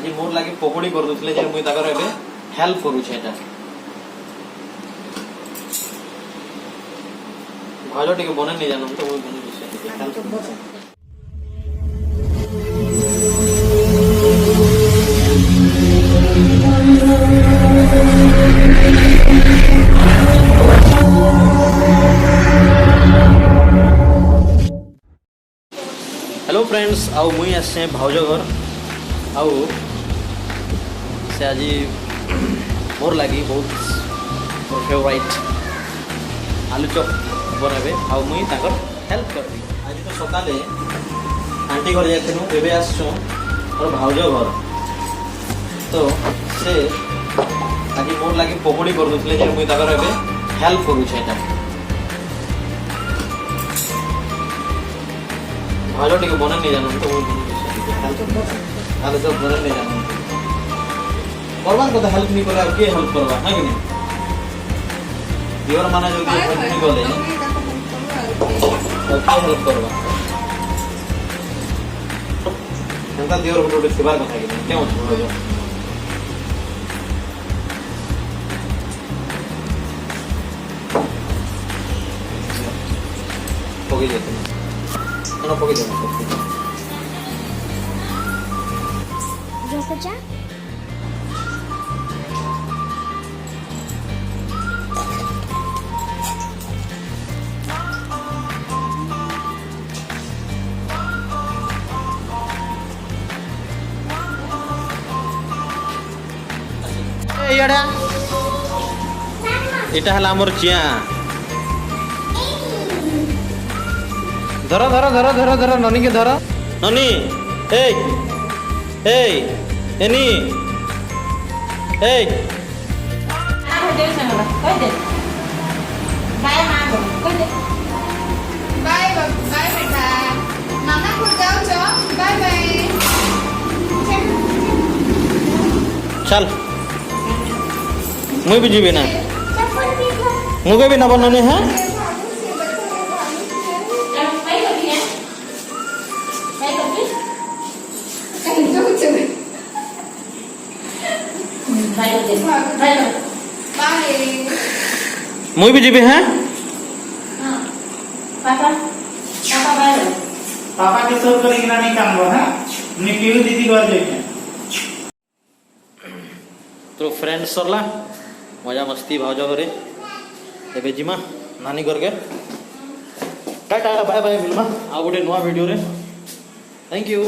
आज मोर लगे पकोड़ी कर दूसरे जे मुई ताकर एबे हेल्प करू छे एटा भाजो टिके बने नहीं जानम तो मुई बने छे हेल्प हेलो फ्रेंड्स आउ मुई आसे भाउज घर आउ से आज मोर लगी बहुत फेवरेट आलू चॉप बनाबे आउ मुई ताकर हेल्प करबी। आज तो सकाले आंटी घर जाइथिनु एबे आसछो और भाउज घर तो से आज मोर लगी पकोड़ी कर दूसले जे मुई ताकर एबे हेल्प करू छे एटा भाजो टिके बने नहीं जानम तो आलू चॉप बने नहीं जानम करबार को हेल्प नहीं करे के हेल्प करबा है कि नहीं दिवर माने जदी हेल्प नहीं गले तो के हेल्प करबा एंता दिवर गोटे सेवा कथा कि नहीं केउ छोड़ो पगी जेते no poquito ¿Rojo ya? एड़ा एटा हला हमर चिया धरो धरो धरो धरो धरो ननी के धरो ननी ए एनी ए बाय बाय बेटा मामा को जाओ छो बाय बाय चल मुई भी जीवे ना मुगे भी ना बनने हैं मुई भी जीवे हैं पापा के सब करेगी ना नहीं काम है निपियू दीदी घर जाके तो फ्रेंड्स सरला मजा मस्ती भाउज घरे एबे जिमा नानी घर के टाटा बाय बाय मिलमा आ गोटे नवा वीडियो रे थैंक यू।